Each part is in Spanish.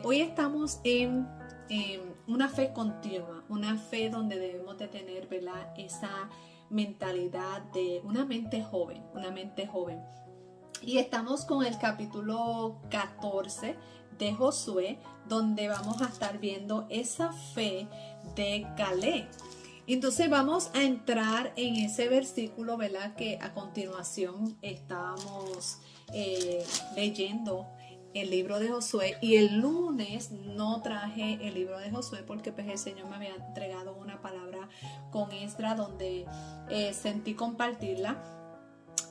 Hoy estamos en una fe continua, una fe donde debemos de tener, ¿verdad?, esa mentalidad de una mente joven, una mente joven. Y estamos con el capítulo 14 de Josué, donde vamos a estar viendo esa fe de Caleb. Entonces vamos a entrar en ese versículo, ¿verdad?, que a continuación estábamos leyendo el libro de Josué, y el lunes no traje el libro de Josué porque pues el Señor me había entregado una palabra con Esdras donde sentí compartirla,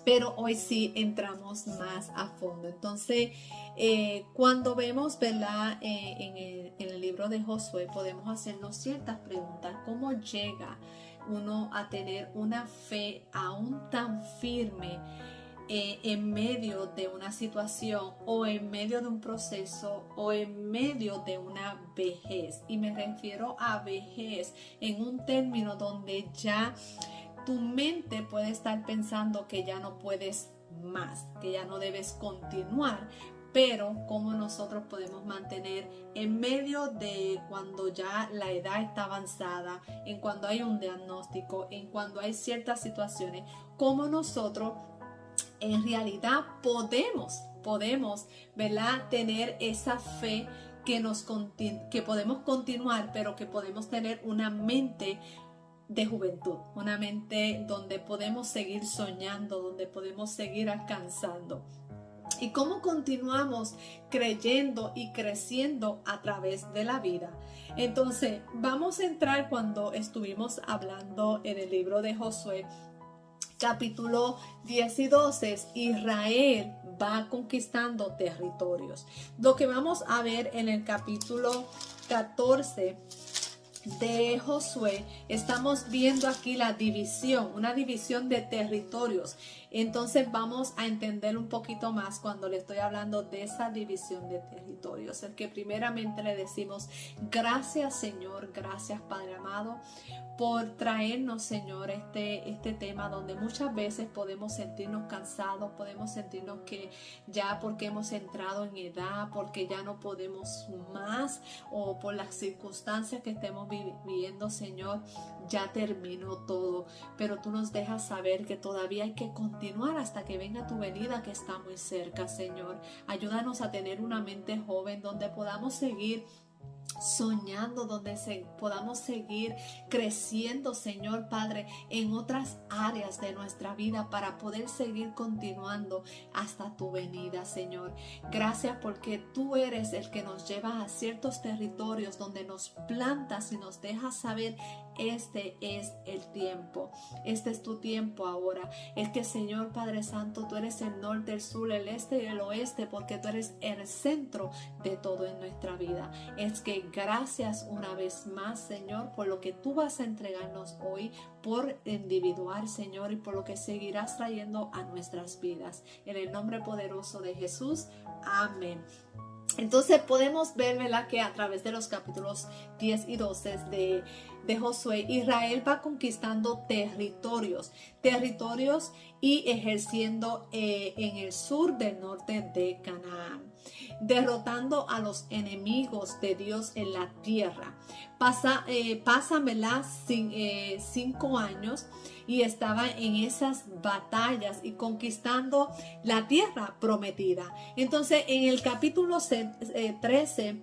pero hoy sí entramos más a fondo. Entonces cuando vemos, ¿verdad?, en el libro de Josué podemos hacernos ciertas preguntas. ¿Cómo llega uno a tener una fe aún tan firme en medio de una situación o en medio de un proceso o en medio de una vejez? Y me refiero a vejez en un término donde ya tu mente puede estar pensando que ya no puedes más, que ya no debes continuar. Pero cómo nosotros podemos mantener en medio de cuando ya la edad está avanzada, en cuando hay un diagnóstico, en cuando hay ciertas situaciones, cómo nosotros en realidad podemos, ¿verdad?, tener esa fe que podemos continuar, pero que podemos tener una mente de juventud, una mente donde podemos seguir soñando, donde podemos seguir alcanzando. ¿Y cómo continuamos creyendo y creciendo a través de la vida? Entonces, vamos a entrar cuando estuvimos hablando en el libro de Josué, capítulo 10 y 12, Israel va conquistando territorios. Lo que vamos a ver en el capítulo 14 de Josué, estamos viendo aquí la división, una división de territorios. Entonces vamos a entender un poquito más cuando le estoy hablando de esa división de territorios. El que primeramente le decimos gracias, Señor, gracias, Padre amado, por traernos, Señor, este tema donde muchas veces podemos sentirnos cansados, podemos sentirnos que ya porque hemos entrado en edad, porque ya no podemos más, o por las circunstancias que estemos viviendo, Señor, ya terminó todo. Pero tú nos dejas saber que todavía hay que continuar hasta que venga tu venida, que está muy cerca, Señor. Ayúdanos a tener una mente joven donde podamos seguir soñando, donde podamos seguir creciendo, Señor Padre, en otras áreas de nuestra vida para poder seguir continuando hasta tu venida, Señor. Gracias porque tú eres el que nos lleva a ciertos territorios donde nos plantas y nos dejas saber: este es el tiempo, este es tu tiempo ahora. Es que, Señor Padre Santo, tú eres el norte, el sur, el este y el oeste, porque tú eres el centro de todo en nuestra vida. Es que gracias una vez más, Señor, por lo que tú vas a entregarnos hoy, por individual, Señor, y por lo que seguirás trayendo a nuestras vidas. En el nombre poderoso de Jesús, amén. Entonces podemos ver, ¿verdad?, que a través de los capítulos 10 y 12 de Josué, Israel va conquistando territorios y ejerciendo en el sur del norte de Canaán, derrotando a los enemigos de Dios en la tierra. Pasan, ¿verdad?, 5 años y estaba en esas batallas y conquistando la tierra prometida. Entonces en el capítulo 13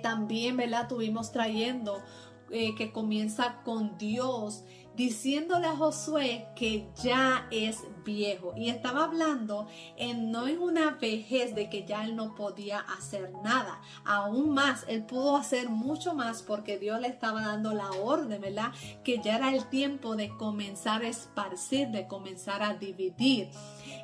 también, ¿verdad?, tuvimos trayendo que comienza con Dios diciéndole a Josué que ya es viejo, y estaba hablando no en una vejez de que ya él no podía hacer nada. Aún más, él pudo hacer mucho más porque Dios le estaba dando la orden, ¿verdad?, que ya era el tiempo de comenzar a esparcir, de comenzar a dividir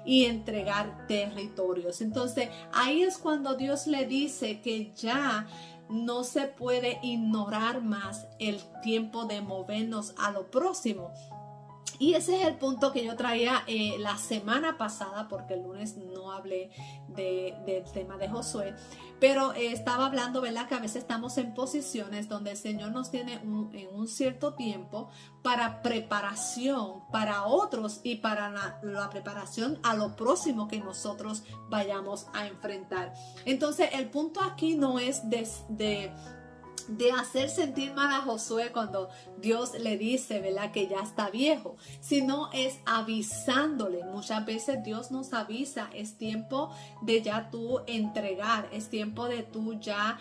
y entregar territorios. Entonces ahí es cuando Dios le dice que ya no se puede ignorar más el tiempo de movernos a lo próximo. Y ese es el punto que yo traía la semana pasada, porque el lunes no hablé del tema de Josué, pero estaba hablando, ¿verdad? Que a veces estamos en posiciones donde el Señor nos tiene en un cierto tiempo para preparación para otros y para la preparación a lo próximo que nosotros vayamos a enfrentar. Entonces, el punto aquí no es de hacer sentir mal a Josué cuando Dios le dice, ¿verdad?, que ya está viejo, sino es avisándole. Muchas veces Dios nos avisa, es tiempo de ya tú entregar, es tiempo de tú ya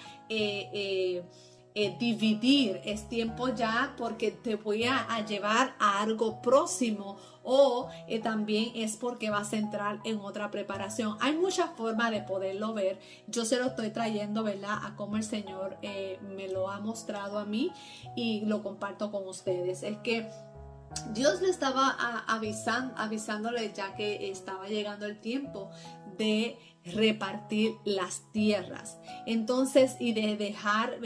dividir, es tiempo ya porque te voy a llevar a algo próximo, o también es porque vas a entrar en otra preparación. Hay muchas formas de poderlo ver. Yo se lo estoy trayendo, ¿verdad?, a cómo el Señor me lo ha mostrado a mí y lo comparto con ustedes. Es que Dios le estaba avisándole ya que estaba llegando el tiempo de repartir las tierras, entonces, y de dejar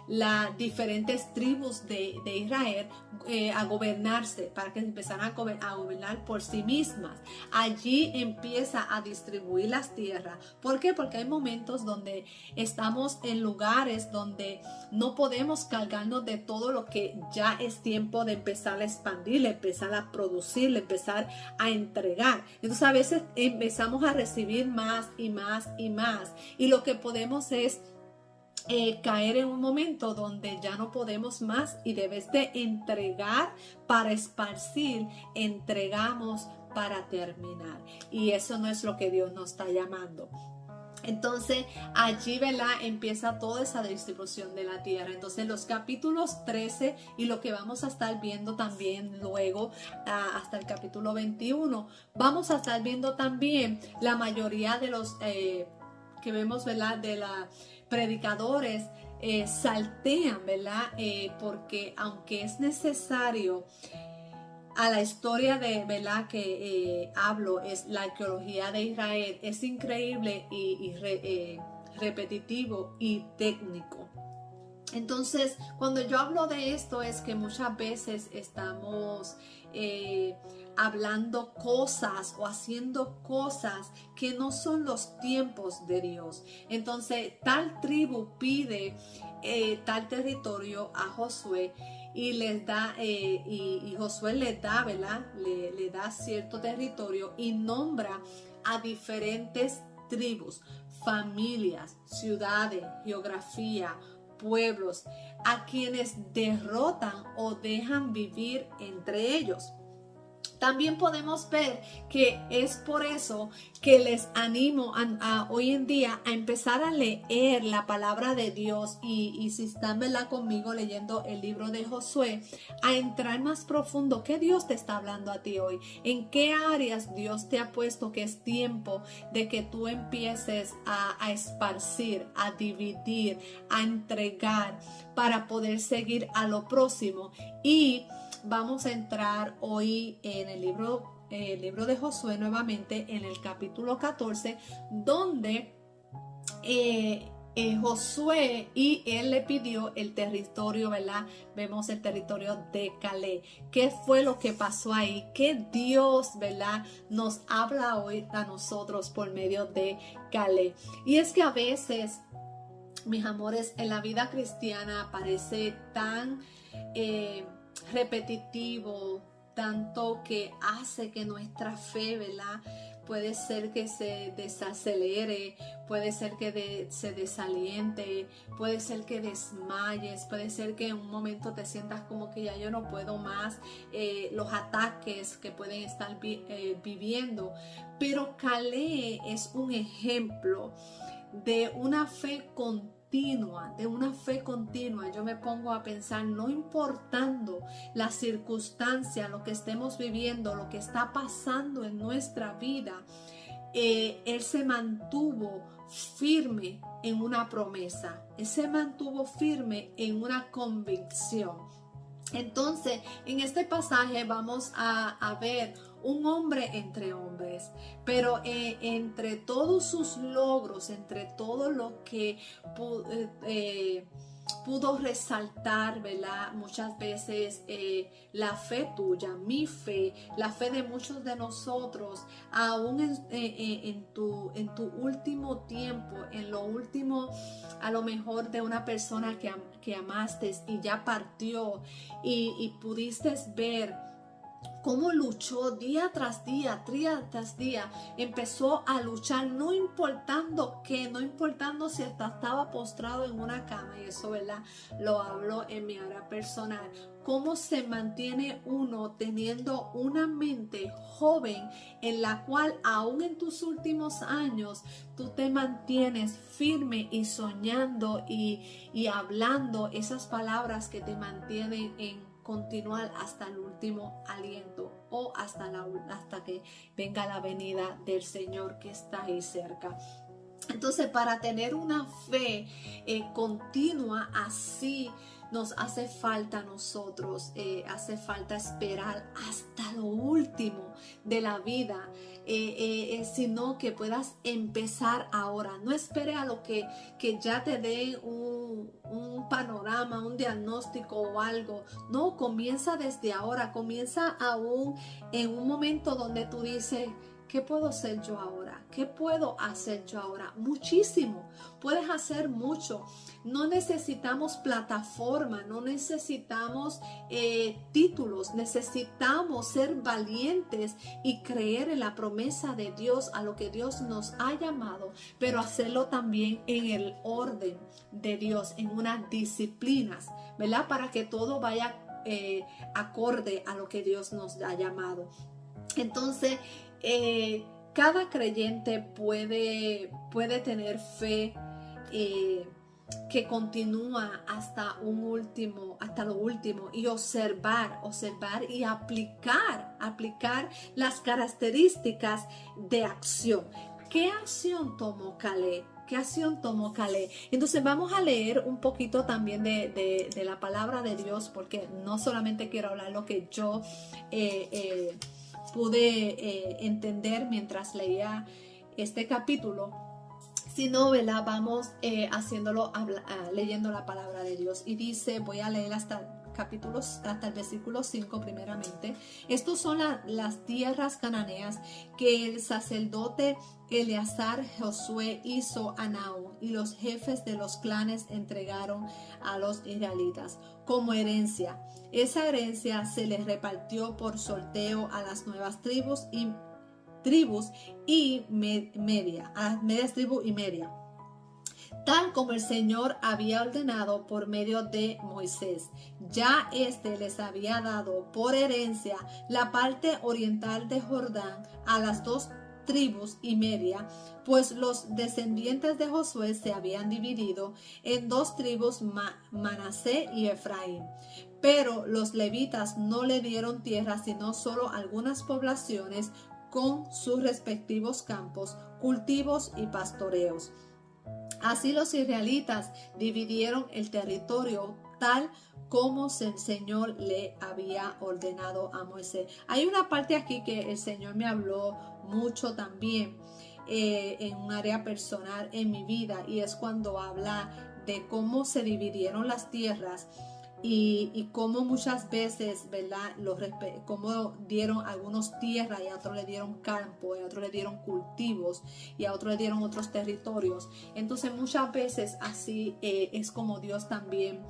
las diferentes tribus de Israel a gobernarse, para que empezaran a gobernar por sí mismas. Allí empieza a distribuir las tierras. ¿Por qué? Porque hay momentos donde estamos en lugares donde no podemos cargarnos de todo lo que ya es tiempo de empezar a expandir, empezar a producir, empezar a entregar. Entonces a veces empezamos a recibir más y más y más, y lo que podemos es caer en un momento donde ya no podemos más, y debes de entregar para esparcir, entregamos para terminar, y eso no es lo que Dios nos está llamando. Entonces allí, ¿verdad?, empieza toda esa distribución de la tierra. Entonces los capítulos 13 y lo que vamos a estar viendo también luego hasta el capítulo 21, vamos a estar viendo también la mayoría de los que vemos, ¿verdad?, de la predicadores saltean, ¿verdad? Porque aunque es necesario a la historia de, ¿verdad?, que hablo, es la arqueología de Israel, es increíble y repetitivo y técnico. Entonces, cuando yo hablo de esto, es que muchas veces estamos hablando cosas o haciendo cosas que no son los tiempos de Dios. Entonces, tal tribu pide tal territorio a Josué, y les da y Josué les da, ¿verdad?, le da cierto territorio y nombra a diferentes tribus, familias, ciudades, geografía, pueblos, a quienes derrotan o dejan vivir entre ellos. También podemos ver que es por eso que les animo a hoy en día a empezar a leer la palabra de Dios, y si están, ¿verdad?, conmigo leyendo el libro de Josué, a entrar más profundo. ¿Qué Dios te está hablando a ti hoy? ¿En qué áreas Dios te ha puesto que es tiempo de que tú empieces a esparcir, a dividir, a entregar para poder seguir a lo próximo? Y vamos a entrar hoy en el libro de Josué nuevamente, en el capítulo 14, donde Josué y él le pidió el territorio, ¿verdad? Vemos el territorio de Caleb. ¿Qué fue lo que pasó ahí? ¿Qué Dios, ¿verdad?, nos habla hoy a nosotros por medio de Caleb? Y es que a veces, mis amores, en la vida cristiana parece tan repetitivo, tanto que hace que nuestra fe, ¿verdad?, puede ser que se desacelere, puede ser que se desaliente, puede ser que desmayes, puede ser que en un momento te sientas como que ya yo no puedo más, los ataques que pueden estar viviendo. Pero Caleb es un ejemplo de una fe continua, de una fe continua. Yo me pongo a pensar, no importando la circunstancia, lo que estemos viviendo, lo que está pasando en nuestra vida, él se mantuvo firme en una promesa, él se mantuvo firme en una convicción. Entonces, en este pasaje vamos a ver un hombre entre hombres, pero entre todos sus logros, entre todo lo que pudo resaltar, ¿verdad? Muchas veces la fe tuya, mi fe, la fe de muchos de nosotros, aún en tu último tiempo, en lo último, a lo mejor de una persona que amaste y ya partió y pudiste ver cómo luchó día tras día, empezó a luchar, no importando si hasta estaba postrado en una cama, y eso, ¿verdad? Lo hablo en mi área personal. Cómo se mantiene uno teniendo una mente joven en la cual aún en tus últimos años tú te mantienes firme y soñando y hablando esas palabras que te mantienen en continuar hasta el último aliento o hasta que venga la venida del Señor que está ahí cerca. Entonces, para tener una fe continua así, nos hace falta a nosotros, hace falta esperar hasta lo último de la vida, sino que puedas empezar ahora. No espere a lo que ya te dé un panorama, un diagnóstico o algo. No, comienza desde ahora, comienza aún en un momento donde tú dices, ¿qué puedo hacer yo ahora? ¿Qué puedo hacer yo ahora? Muchísimo. Puedes hacer mucho. No necesitamos plataforma, no necesitamos títulos. Necesitamos ser valientes y creer en la promesa de Dios, a lo que Dios nos ha llamado, pero hacerlo también en el orden de Dios, en unas disciplinas, ¿verdad? Para que todo vaya acorde a lo que Dios nos ha llamado. Entonces, cada creyente puede tener fe que continúa hasta lo último, y observar y aplicar las características de acción. ¿Qué acción tomó Caleb? Entonces vamos a leer un poquito también de la palabra de Dios, porque no solamente quiero hablar lo que yo pude entender mientras leía este capítulo, sino, ¿verdad? Vamos leyendo la palabra de Dios. Y dice, voy a leer hasta el versículo 5 primeramente. Estos son las tierras cananeas que el sacerdote Eleazar Josué hizo a Naúm, y los jefes de los clanes entregaron a los israelitas como herencia. Esa herencia se les repartió por sorteo a las nuevas tribus y media, a las medias tribus y media, tal como el Señor había ordenado por medio de Moisés. Ya les había dado por herencia la parte oriental de Jordán a las 2 tribus y media, pues los descendientes de Josué se habían dividido en 2 tribus, Manasés y Efraín. Pero los levitas no le dieron tierra, sino solo algunas poblaciones con sus respectivos campos, cultivos y pastoreos. Así los israelitas dividieron el territorio tal como el Señor le había ordenado a Moisés. Hay una parte aquí que el Señor me habló mucho también en un área personal en mi vida, y es cuando habla de cómo se dividieron las tierras. Y cómo muchas veces, ¿verdad? Cómo dieron a algunos tierra, y a otros le dieron campo, y a otros le dieron cultivos, y a otros le dieron otros territorios. Entonces muchas veces así es como Dios también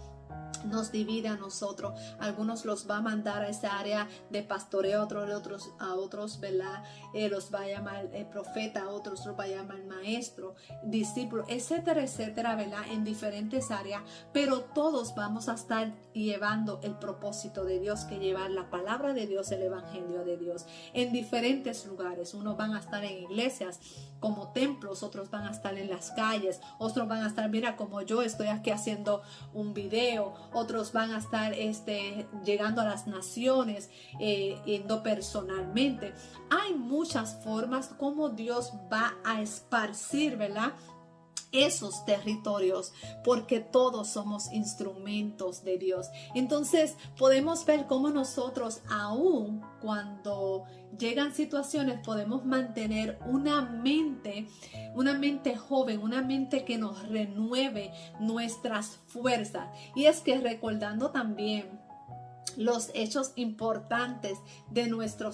nos divide a nosotros. Algunos los va a mandar a esa área de pastoreo, a otros, ¿verdad? Los va a llamar profeta, a otros los va a llamar maestro, discípulo, etcétera, etcétera, ¿verdad? En diferentes áreas, pero todos vamos a estar llevando el propósito de Dios, que llevar la palabra de Dios, el evangelio de Dios, en diferentes lugares. Unos van a estar en iglesias como templos, otros van a estar en las calles, otros van a estar, mira, como yo estoy aquí haciendo un video, otros van a estar llegando a las naciones, yendo personalmente. Hay muchas formas como Dios va a esparcir, ¿verdad?, esos territorios, porque todos somos instrumentos de Dios. Entonces podemos ver cómo nosotros, aun cuando llegan situaciones, podemos mantener una mente joven, una mente que nos renueve nuestras fuerzas. Y es que recordando también los hechos importantes de nuestro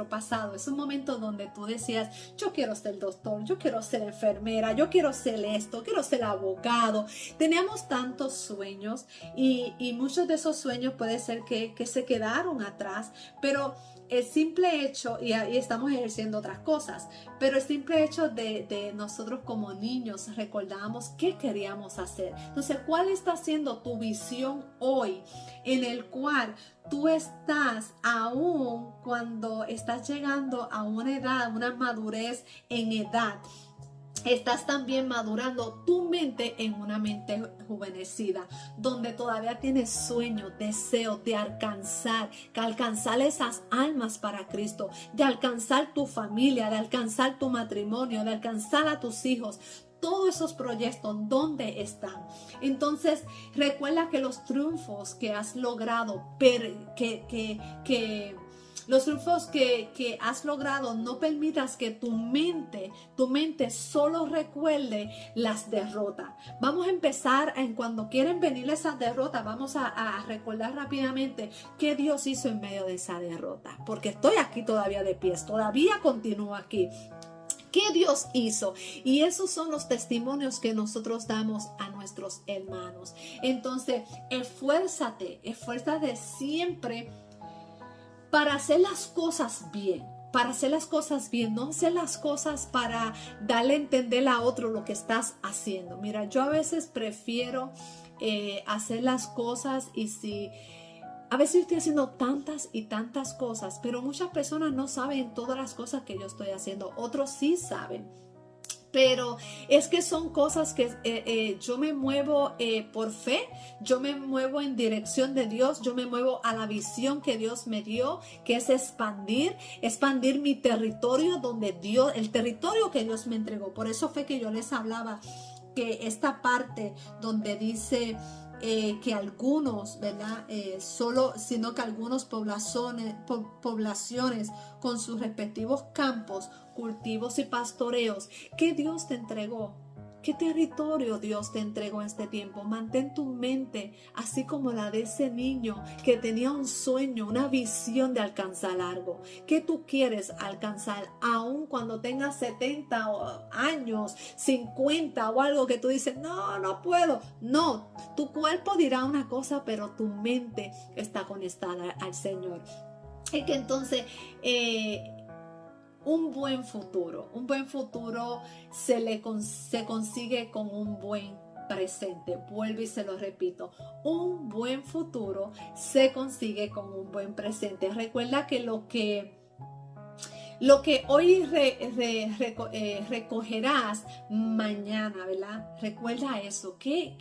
pasado. Es un momento donde tú decías, yo quiero ser doctor, yo quiero ser enfermera, yo quiero ser esto, quiero ser abogado. Teníamos tantos sueños y muchos de esos sueños puede ser que se quedaron atrás, pero el simple hecho, y ahí estamos ejerciendo otras cosas, pero el simple hecho de nosotros como niños recordábamos qué queríamos hacer. Entonces, ¿cuál está siendo tu visión hoy en el cual tú estás aún cuando estás llegando a una edad, una madurez en edad? Estás también madurando tu mente en una mente rejuvenecida, donde todavía tienes sueños, deseos de alcanzar esas almas para Cristo, de alcanzar tu familia, de alcanzar tu matrimonio, de alcanzar a tus hijos. Todos esos proyectos, ¿dónde están? Entonces, recuerda que los triunfos que has logrado, los triunfos que has logrado, no permitas que tu mente solo recuerde las derrotas. Vamos a empezar, cuando quieren venir esas derrotas, vamos a recordar rápidamente qué Dios hizo en medio de esa derrota. Porque estoy aquí todavía de pie, todavía continúo aquí. ¿Qué Dios hizo? Y esos son los testimonios que nosotros damos a nuestros hermanos. Entonces, esfuérzate siempre para hacer las cosas bien. Para hacer las cosas bien, no hacer las cosas para darle a entender a otro lo que estás haciendo. Mira, yo a veces prefiero hacer las cosas a veces estoy haciendo tantas y tantas cosas, pero muchas personas no saben todas las cosas que yo estoy haciendo. Otros sí saben. Pero es que son cosas que yo me muevo por fe, yo me muevo en dirección de Dios, yo me muevo a la visión que Dios me dio, que es expandir mi territorio el territorio que Dios me entregó. Por eso fue que yo les hablaba que esta parte donde dice que algunos, ¿verdad? Sino que algunas poblaciones con sus respectivos campos, cultivos y pastoreos que Dios te entregó. ¿Qué territorio Dios te entregó en este tiempo? Mantén tu mente así como la de ese niño que tenía un sueño, una visión de alcanzar algo. ¿Qué tú quieres alcanzar aun cuando tengas 70 años, 50 o algo que tú dices, no puedo? No, tu cuerpo dirá una cosa, pero tu mente está conectada al Señor. Y que entonces un buen futuro se consigue con un buen presente. Vuelvo y se lo repito, un buen futuro se consigue con un buen presente. Recuerda que lo que hoy recogerás mañana, ¿verdad? Recuerda eso. ¿Qué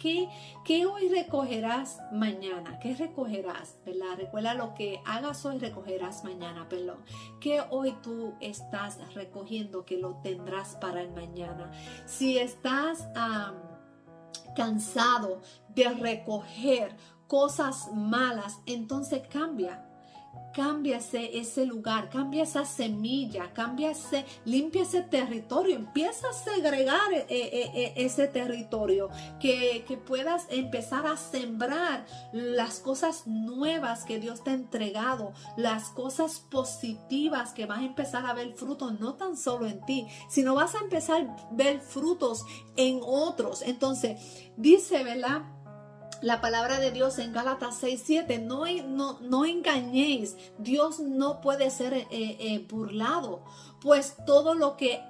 hoy recogerás mañana? ¿Qué recogerás, verdad? Recuerda, lo que hagas hoy recogerás mañana, perdón. ¿Qué hoy tú estás recogiendo que lo tendrás para el mañana? Si estás cansado de recoger cosas malas, entonces cambia ese lugar, cambia esa semilla, limpia ese territorio, empieza a segregar ese territorio, que puedas empezar a sembrar las cosas nuevas que Dios te ha entregado, las cosas positivas, que vas a empezar a ver frutos no tan solo en ti, sino vas a empezar a ver frutos en otros. Entonces dice, ¿verdad?, la palabra de Dios en Gálatas 6:7, no engañéis, Dios no puede ser burlado, pues todo lo que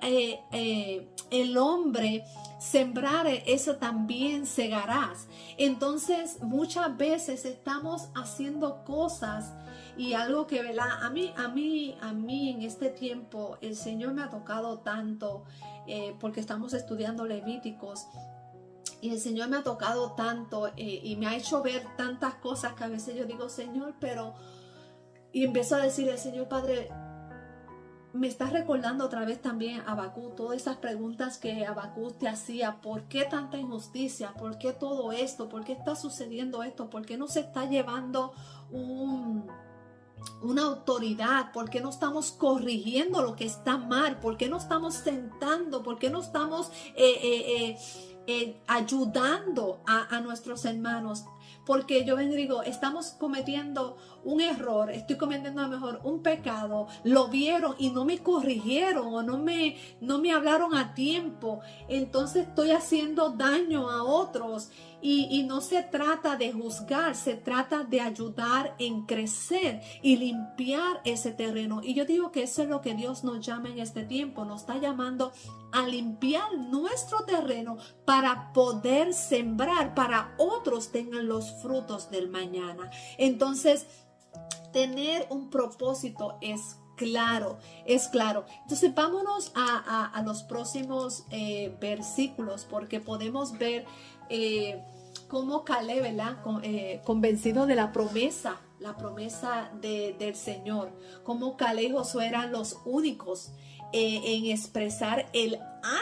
el hombre sembrare, eso también segarás. Entonces muchas veces estamos haciendo cosas, y algo que, ¿verdad?, a mí en este tiempo el Señor me ha tocado tanto, porque estamos estudiando Levíticos. Y el Señor me ha tocado tanto y me ha hecho ver tantas cosas que a veces yo digo, Señor, y empiezo a decirle, Señor Padre, me estás recordando otra vez también a Habacuc, todas esas preguntas que Habacuc te hacía. ¿Por qué tanta injusticia? ¿Por qué todo esto? ¿Por qué está sucediendo esto? ¿Por qué no se está llevando un una autoridad? ¿Por qué no estamos corrigiendo lo que está mal? ¿Por qué no estamos sentando? ¿Por qué no estamos ayudando a nuestros hermanos? Porque yo vengo y digo, estamos cometiendo un error, estoy cometiendo a lo mejor un pecado, lo vieron y no me corrigieron o no me hablaron a tiempo, entonces estoy haciendo daño a otros. Y no se trata de juzgar, se trata de ayudar en crecer y limpiar ese terreno. Y yo digo que eso es lo que Dios nos llama en este tiempo. Nos está llamando a limpiar nuestro terreno para poder sembrar, para otros tengan los frutos del mañana. Entonces, tener un propósito es claro, es claro. Entonces vámonos a los próximos versículos, porque podemos ver cómo Caleb, ¿verdad? Convencido de la promesa del Señor, cómo Caleb y Josué eran los únicos en expresar el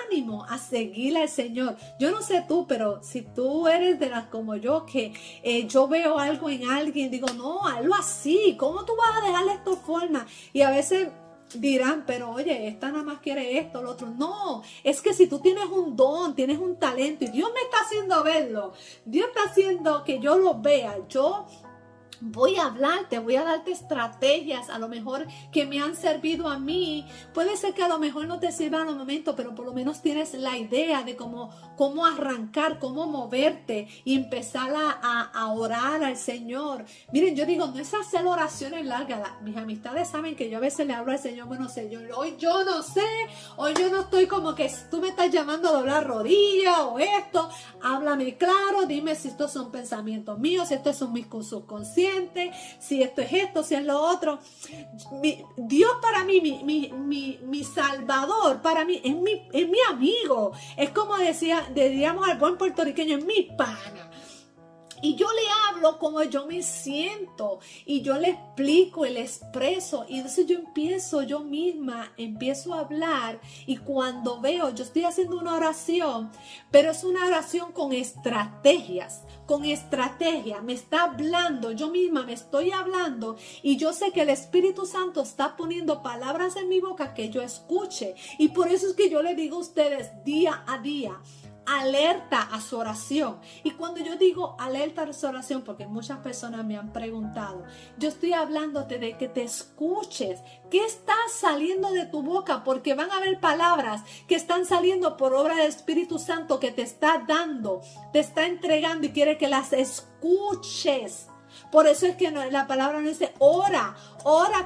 ánimo a seguir al Señor. Yo no sé tú, pero si tú eres de las como yo, que yo veo algo en alguien, digo, no, hazlo así, ¿cómo tú vas a dejarle esta forma? Y a veces dirán, pero oye, esta nada más quiere esto, lo otro. No, es que si tú tienes un don, tienes un talento y Dios me está haciendo verlo, Dios está haciendo que yo lo vea, yo voy a hablarte, voy a darte estrategias a lo mejor que me han servido a mí. Puede ser que a lo mejor no te sirvan al momento, pero por lo menos tienes la idea de cómo arrancar, cómo moverte y empezar a orar al Señor. Miren, yo digo, no es hacer oraciones largas. Mis amistades saben que yo a veces le hablo al Señor, bueno, Señor, hoy yo no sé, hoy yo no estoy como que tú me estás llamando a doblar rodillas o esto. Háblame claro, dime si estos son pensamientos míos, si estos son mis subconscientes, si esto es esto, si es lo otro. Dios para mí, mi Salvador, para mí es mi amigo. Es como diríamos al buen puertorriqueño, es mi pana. Y yo le hablo como yo me siento y yo le explico y le expreso, y entonces yo misma empiezo a hablar, y cuando veo, yo estoy haciendo una oración, pero es una oración con estrategias, me está hablando, yo misma me estoy hablando, y yo sé que el Espíritu Santo está poniendo palabras en mi boca que yo escuche, y por eso es que yo le digo a ustedes día a día, alerta a su oración. Y cuando yo digo alerta a su oración, porque muchas personas me han preguntado, yo estoy hablándote de que te escuches qué está saliendo de tu boca, porque van a haber palabras que están saliendo por obra del Espíritu Santo que te está dando, te está entregando, y quiere que las escuches. Por eso es que la palabra no dice ora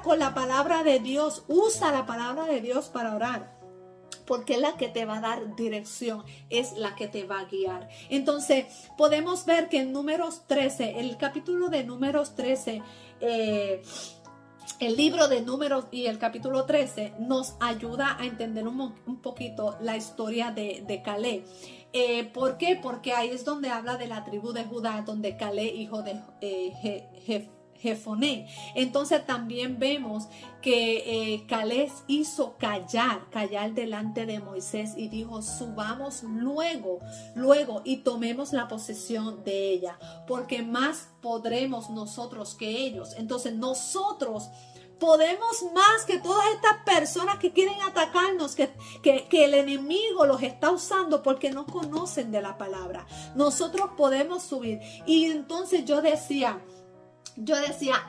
con la palabra de Dios, usa la palabra de Dios para orar, porque es la que te va a dar dirección, es la que te va a guiar. Entonces, podemos ver que en Números 13, el capítulo de Números 13, el libro de Números y el capítulo 13 nos ayuda a entender un poquito la historia de Caleb. ¿Por qué? Porque ahí es donde habla de la tribu de Judá, donde Caleb, hijo de Jefoné. Entonces también vemos que Caleb hizo callar delante de Moisés y dijo, subamos luego y tomemos la posesión de ella, porque más podremos nosotros que ellos. Entonces nosotros podemos más que todas estas personas que quieren atacarnos, que el enemigo los está usando porque no conocen de la palabra. Nosotros podemos subir. Y entonces yo decía,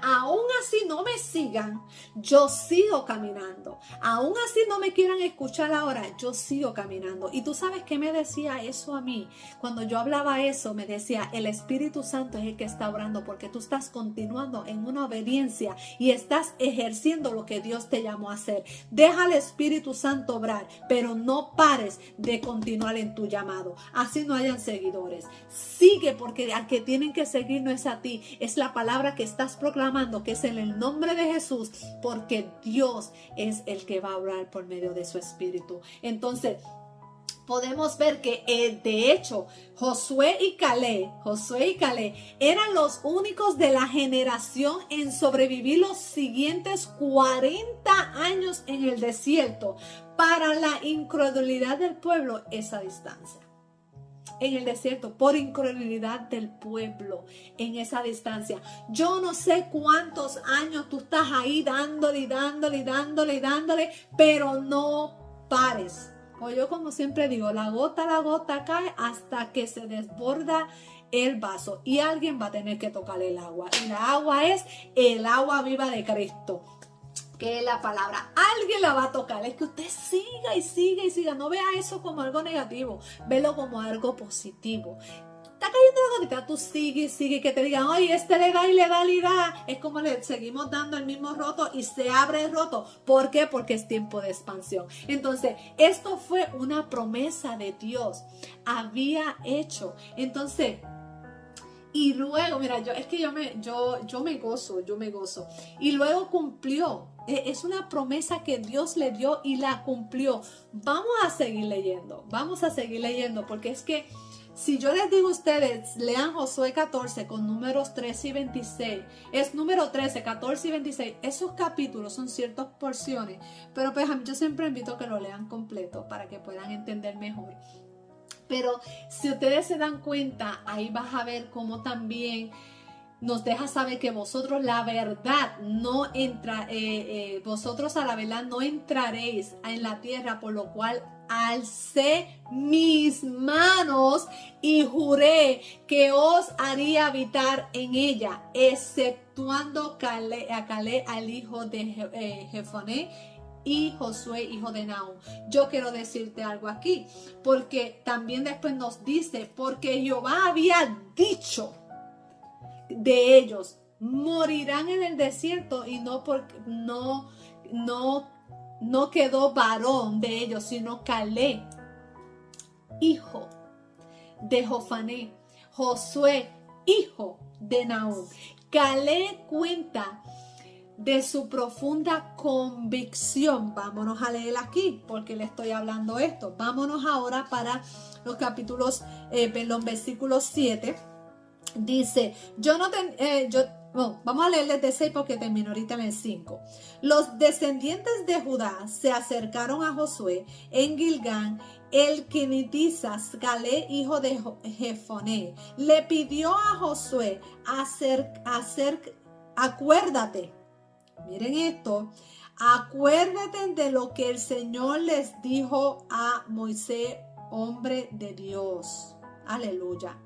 aún así no me sigan, yo sigo caminando. Aún así no me quieran escuchar ahora, yo sigo caminando. Y tú sabes qué me decía eso a mí. Cuando yo hablaba eso, me decía, el Espíritu Santo es el que está orando, porque tú estás continuando en una obediencia y estás ejerciendo lo que Dios te llamó a hacer. Deja al Espíritu Santo obrar, pero no pares de continuar en tu llamado. Así no hayan seguidores. Sigue, porque al que tienen que seguir no es a ti, es la palabra que estás proclamando, que es en el nombre de Jesús, porque Dios es el que va a obrar por medio de su Espíritu. Entonces podemos ver que de hecho Josué y Caleb eran los únicos de la generación en sobrevivir los siguientes 40 años en el desierto. Para la incredulidad del pueblo, esa distancia. en el desierto por incredulidad del pueblo en esa distancia. Yo no sé cuántos años tú estás ahí dándole, pero no pares. O yo como siempre digo, la gota cae hasta que se desborda el vaso y alguien va a tener que tocar el agua. Y la agua es el agua viva de Cristo, que es la palabra. Alguien la va a tocar. Es que usted siga y siga y siga. No vea eso como algo negativo. Velo como algo positivo. Está cayendo la gotita, tú sigue y sigue. Que te digan, oye, le da y le da y da. Es como le seguimos dando el mismo roto y se abre el roto. ¿Por qué? Porque es tiempo de expansión. Entonces, esto fue una promesa de Dios. Había hecho. Entonces, y luego, mira, yo me gozo. Y luego cumplió. Es una promesa que Dios le dio y la cumplió. Vamos a seguir leyendo, porque es que si yo les digo a ustedes, lean Josué 14 con números 13 y 26. Es número 13, 14 y 26. Esos capítulos son ciertas porciones, pero pues yo siempre invito a que lo lean completo para que puedan entender mejor. Pero si ustedes se dan cuenta, ahí vas a ver cómo también nos deja saber que vosotros la verdad no vosotros a la verdad no entraréis en la tierra, por lo cual alcé mis manos y juré que os haría habitar en ella, exceptuando a Caleb, al hijo de Jefoné, y Josué, hijo de Naum. Yo quiero decirte algo aquí, porque también después nos dice, porque Jehová había dicho de ellos, morirán en el desierto, y no quedó varón de ellos, sino Caleb, hijo de Jofané, Josué, hijo de Naum. Caleb cuenta de su profunda convicción. Vámonos a leer aquí, porque le estoy hablando esto. Vámonos ahora para los capítulos, versículos 7. Dice, vamos a leer desde 6 porque termino ahorita en el 5. Los descendientes de Judá se acercaron a Josué en Gilgal. El kenitita Caleb, hijo de Jefoné, le pidió a Josué acuérdate. Miren esto, acuérdate de lo que el Señor les dijo a Moisés, hombre de Dios. Aleluya.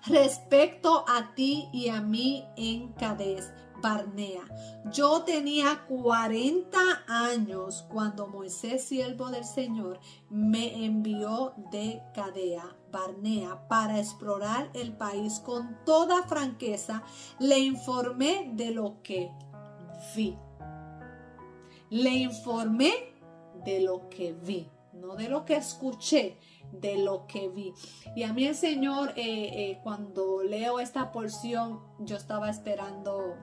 Respecto a ti y a mí en Cades Barnea. Yo tenía 40 años cuando Moisés, siervo del Señor, me envió de Cadea Barnea para explorar el país. Con toda franqueza le informé de lo que vi. Le informé de lo que vi, no de lo que escuché, de lo que vi. Y a mí el Señor, cuando leo esta porción, yo estaba esperando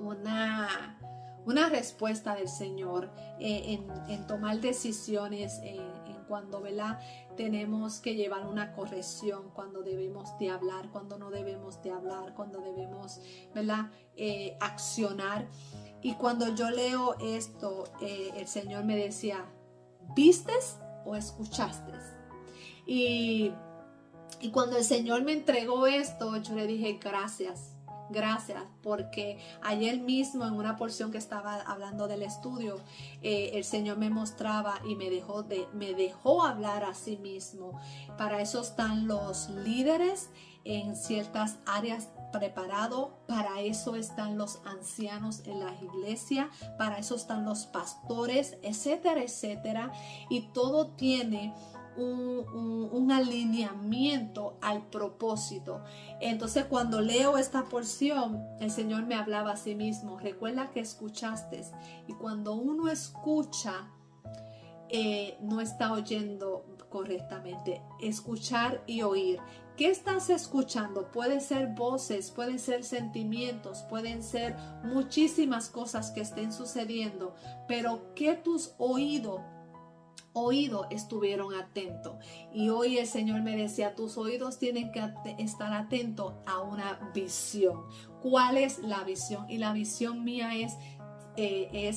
una respuesta del Señor en tomar decisiones, en cuando, ¿verdad?, tenemos que llevar una corrección, cuando debemos de hablar, cuando no debemos de hablar, cuando debemos, ¿verdad?, accionar. Y cuando yo leo esto, el Señor me decía, ¿vistes o escuchaste? Y cuando el Señor me entregó esto, yo le dije gracias, porque ayer mismo en una porción que estaba hablando del estudio, el Señor me mostraba y me dejó hablar a sí mismo. Para eso están los líderes en ciertas áreas preparados, para eso están los ancianos en la iglesia, para eso están los pastores, etcétera, etcétera, y todo tiene un alineamiento al propósito. Entonces, cuando leo esta porción, el Señor me hablaba a sí mismo, recuerda que escuchaste, y cuando uno escucha, no está oyendo correctamente. Escuchar y oír. ¿Qué estás escuchando? Pueden ser voces, pueden ser sentimientos, pueden ser muchísimas cosas que estén sucediendo, pero que tus oídos estuvieron atentos. Y hoy el Señor me decía, tus oídos tienen que estar atentos a una visión. ¿Cuál es la visión? Y la visión mía es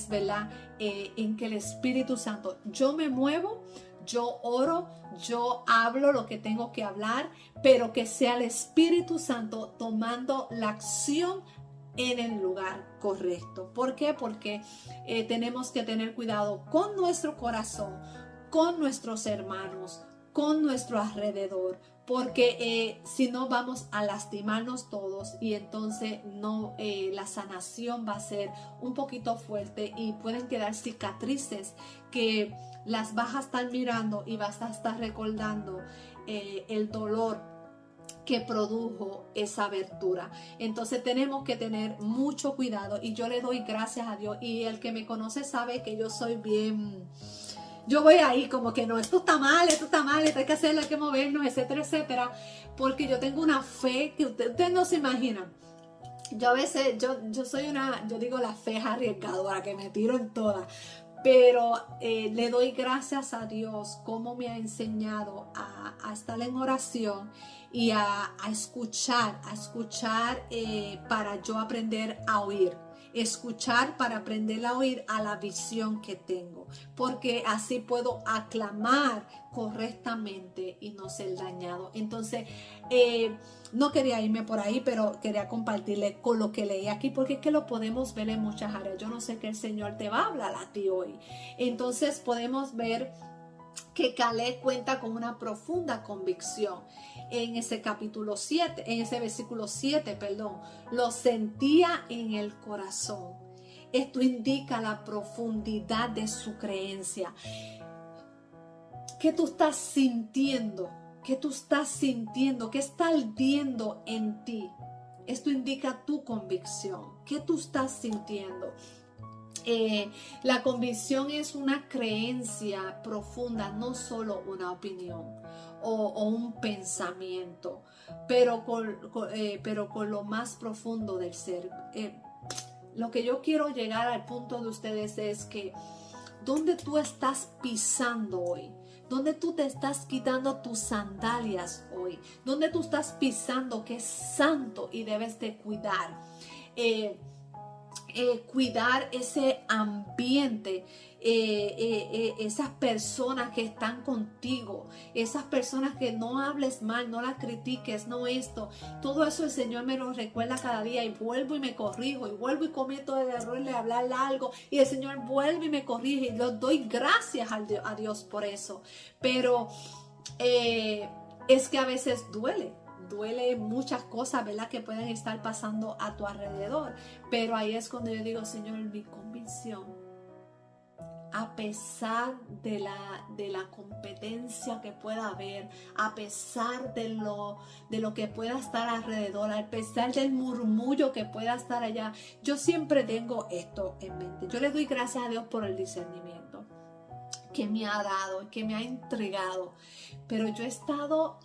¿verdad?, en que el Espíritu Santo, yo me muevo, yo oro, yo hablo lo que tengo que hablar, pero que sea el Espíritu Santo tomando la acción en el lugar correcto. ¿Por qué? Porque tenemos que tener cuidado con nuestro corazón, con nuestros hermanos, con nuestro alrededor, porque si no vamos a lastimarnos todos y entonces no, la sanación va a ser un poquito fuerte y pueden quedar cicatrices que las vas a estar mirando y vas a estar recordando el dolor que produjo esa abertura. Entonces tenemos que tener mucho cuidado y yo le doy gracias a Dios, y el que me conoce sabe que yo soy bien, yo voy ahí como que no, esto está mal, esto hay que hacerlo, hay que movernos, etcétera, etcétera, porque yo tengo una fe que ustedes no se imaginan. Yo a veces, yo soy yo digo la fe arriesgadora, que me tiro en todas, pero le doy gracias a Dios cómo me ha enseñado a estar en oración y a escuchar para yo aprender a oír. Escuchar para aprender a oír a la visión que tengo, porque así puedo aclamar correctamente y no ser dañado. Entonces, no quería irme por ahí, pero quería compartirle con lo que leí aquí, porque es que lo podemos ver en muchas áreas. Yo no sé qué el Señor te va a hablar a ti hoy. Entonces podemos ver que Caleb cuenta con una profunda convicción. En ese capítulo 7, en ese versículo 7, perdón, lo sentía en el corazón. Esto indica la profundidad de su creencia. ¿Qué tú estás sintiendo? ¿Qué tú estás sintiendo? ¿Qué está ardiendo en ti? Esto indica tu convicción. ¿Qué tú estás sintiendo? La convicción es una creencia profunda, no solo una opinión o un pensamiento, pero con lo más profundo del ser. Lo que yo quiero llegar al punto de ustedes es que ¿dónde tú estás pisando hoy? ¿Dónde tú te estás quitando tus sandalias hoy? ¿Dónde tú estás pisando que es santo y debes de cuidar? Cuidar ese ambiente, esas personas que están contigo, esas personas que no hables mal, no las critiques, no esto, todo eso el Señor me lo recuerda cada día, y vuelvo y me corrijo, y vuelvo y cometo el error de hablar algo, y el Señor vuelve y me corrige, y le doy gracias a Dios por eso. Pero es que a veces duele muchas cosas, ¿verdad?, que pueden estar pasando a tu alrededor, pero ahí es cuando yo digo, Señor, mi convicción, a pesar de la competencia que pueda haber, a pesar de lo que pueda estar alrededor, a pesar del murmullo que pueda estar allá, yo siempre tengo esto en mente. Yo le doy gracias a Dios por el discernimiento que me ha dado, que me ha entregado, pero yo he estado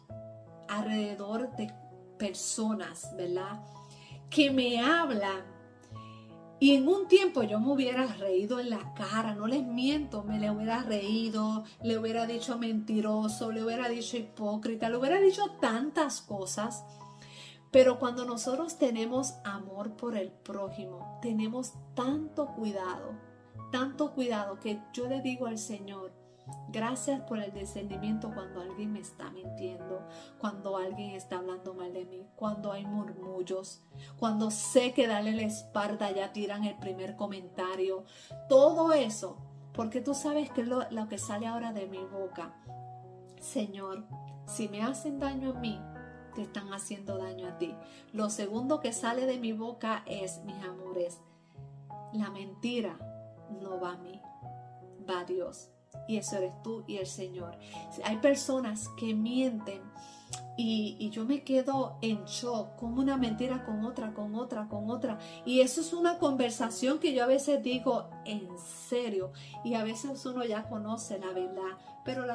alrededor de personas, ¿verdad?, que me hablan, y en un tiempo yo me hubiera reído en la cara, no les miento, me le hubiera reído, le hubiera dicho mentiroso, le hubiera dicho hipócrita, le hubiera dicho tantas cosas. Pero cuando nosotros tenemos amor por el prójimo, tenemos tanto cuidado que yo le digo al Señor, gracias por el discernimiento cuando alguien me está mintiendo, cuando alguien está hablando mal de mí, cuando hay murmullos, cuando sé que darle la espalda ya tiran el primer comentario, todo eso, porque tú sabes que es lo que sale ahora de mi boca. Señor, si me hacen daño a mí, te están haciendo daño a ti. Lo segundo que sale de mi boca es, mis amores, la mentira no va a mí, va a Dios. Y eso eres tú y el Señor. Hay personas que mienten y yo me quedo en shock, como una mentira con otra. Y eso es una conversación que yo a veces digo, en serio. Y a veces uno ya conoce la verdad. Pero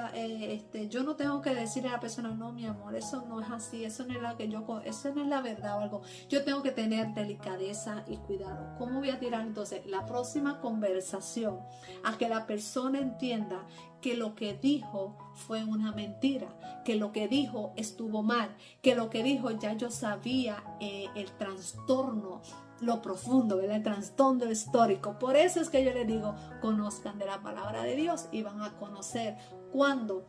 yo no tengo que decirle a la persona, no, mi amor, eso no es así, eso no es la verdad o algo. Yo tengo que tener delicadeza y cuidado. ¿Cómo voy a tirar entonces la próxima conversación a que la persona entienda que lo que dijo fue una mentira, que lo que dijo estuvo mal, que lo que dijo ya yo sabía el trastorno, lo profundo, ¿verdad?, el trastorno histórico? Por eso es que yo les digo, conozcan de la palabra de Dios y van a conocer cuando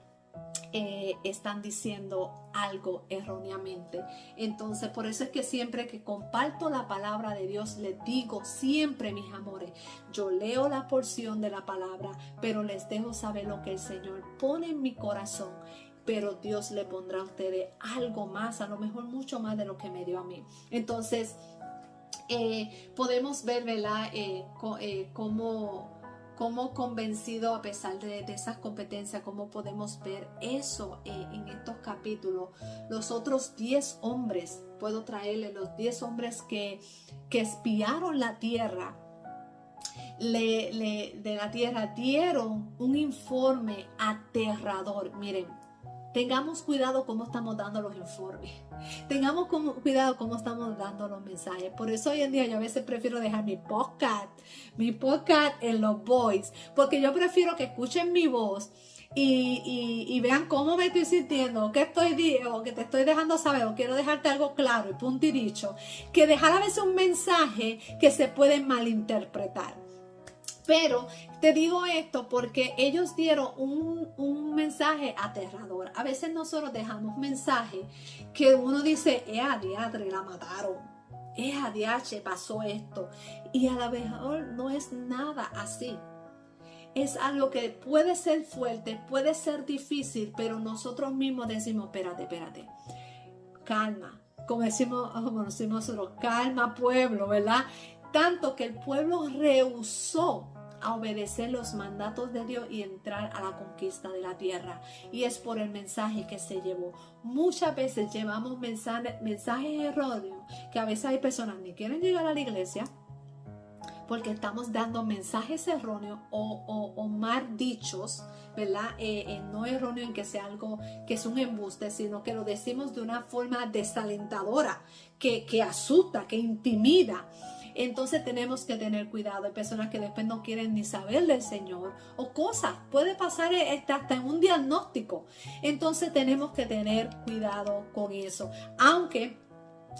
están diciendo algo erróneamente. Entonces, por eso es que siempre que comparto la palabra de Dios, les digo siempre, mis amores, yo leo la porción de la palabra, pero les dejo saber lo que el Señor pone en mi corazón. Pero Dios le pondrá a ustedes algo más, a lo mejor mucho más de lo que me dio a mí. Entonces, podemos ver, ¿verdad? Cómo convencido, a pesar de esas competencias, cómo podemos ver eso en estos capítulos. Los otros 10 hombres, puedo traerle los 10 hombres que espiaron la tierra, de la tierra, dieron un informe aterrador. Miren, tengamos cuidado cómo estamos dando los informes. Tengamos cuidado cómo estamos dando los mensajes. Por eso hoy en día yo a veces prefiero dejar mi podcast en los voice. Porque yo prefiero que escuchen mi voz y vean cómo me estoy sintiendo, o que te estoy dejando saber, o quiero dejarte algo claro y punto y dicho, que dejar a veces un mensaje que se puede malinterpretar. Pero te digo esto porque ellos dieron un mensaje aterrador. A veces nosotros dejamos mensajes que uno dice, diadre, la mataron. Diache, pasó esto. Y a la mejor no es nada así. Es algo que puede ser fuerte, puede ser difícil, pero nosotros mismos decimos, espérate. Calma. Como decimos nosotros, calma pueblo, ¿verdad? Tanto que el pueblo rehusó a obedecer los mandatos de Dios y entrar a la conquista de la tierra. Y es por el mensaje que se llevó. Muchas veces llevamos mensajes erróneos, que a veces hay personas que ni quieren llegar a la iglesia porque estamos dando mensajes erróneos o mal dichos, ¿verdad? No erróneo en que sea algo que es un embuste, sino que lo decimos de una forma desalentadora, que asusta, que intimida. Entonces tenemos que tener cuidado. Hay personas que después no quieren ni saber del Señor o cosas. Puede pasar hasta en un diagnóstico. Entonces tenemos que tener cuidado con eso. Aunque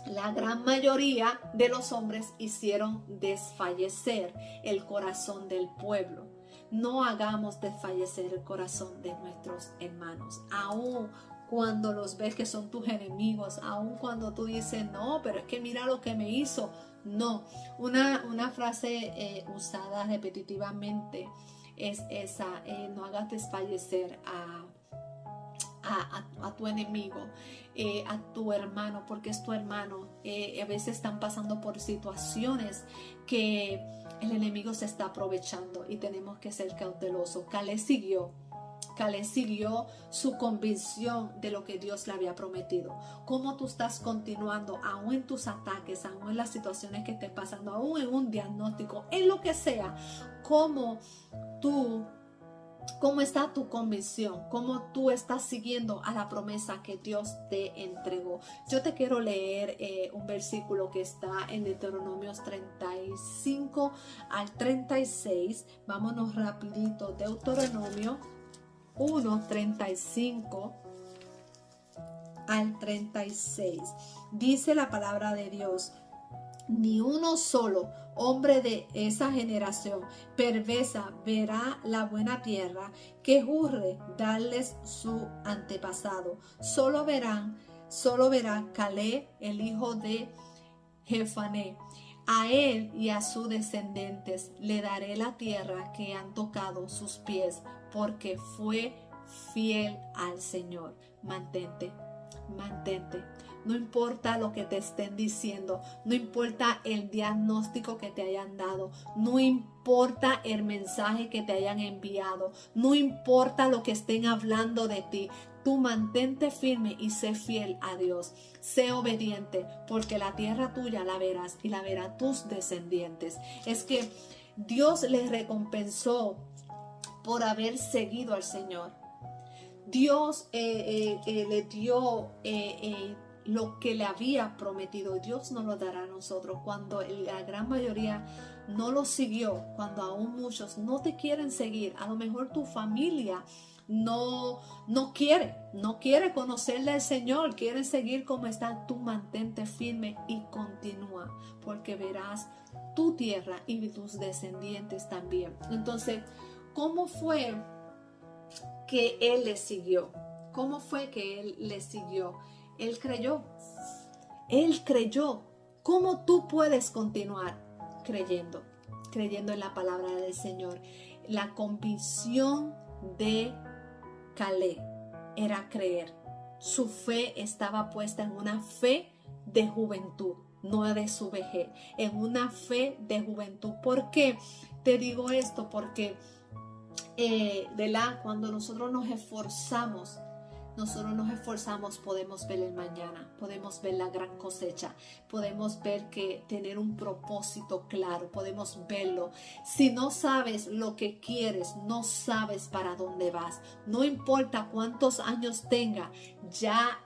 la gran mayoría de los hombres hicieron desfallecer el corazón del pueblo. No hagamos desfallecer el corazón de nuestros hermanos. Aún cuando los ves que son tus enemigos, aún cuando tú dices, no, pero es que mira lo que me hizo. No, una frase usada repetitivamente es esa, no hagas desfallecer a tu enemigo, a tu hermano, porque es tu hermano. A veces están pasando por situaciones que el enemigo se está aprovechando y tenemos que ser cautelosos. Caleb siguió su convicción de lo que Dios le había prometido. Cómo tú estás continuando, aún en tus ataques, aún en las situaciones que estés pasando, aún en un diagnóstico, en lo que sea, cómo está tu convicción, cómo tú estás siguiendo a la promesa que Dios te entregó. Yo te quiero leer un versículo que está en Deuteronomios 35 al 36. Vámonos rapidito. Deuteronomio 1, 35 al 36. Dice la palabra de Dios: ni uno solo hombre de esa generación perversa verá la buena tierra que juré darles su antepasado. Solo verá Caleb, el hijo de Jefane. A él y a sus descendientes le daré la tierra que han tocado sus pies, porque fue fiel al Señor. Mantente. No importa lo que te estén diciendo, no importa el diagnóstico que te hayan dado, no importa el mensaje que te hayan enviado, no importa lo que estén hablando de ti. Tú mantente firme y sé fiel a Dios. Sé obediente, porque la tierra tuya la verás y la verán tus descendientes. Es que Dios les recompensó por haber seguido al Señor. Dios le dio lo que le había prometido. Dios nos lo dará a nosotros. Cuando la gran mayoría no lo siguió, cuando aún muchos no te quieren seguir, a lo mejor tu familia no quiere conocerle al Señor, quiere seguir como está. Tú mantente firme y continúa, porque verás tu tierra y tus descendientes también. Entonces, ¿cómo fue que él le siguió? ¿Cómo fue que él le siguió? Él creyó. Él creyó. ¿Cómo tú puedes continuar creyendo? Creyendo en la palabra del Señor. La convicción de Caleb era creer. Su fe estaba puesta en una fe de juventud, no de su vejez, en una fe de juventud. ¿Por qué te digo esto? Porque ¿verdad? Cuando nosotros nos esforzamos, podemos ver el mañana, podemos ver la gran cosecha, podemos ver que tener un propósito claro, podemos verlo. Si no sabes lo que quieres, no sabes para dónde vas. No importa cuántos años tenga, ya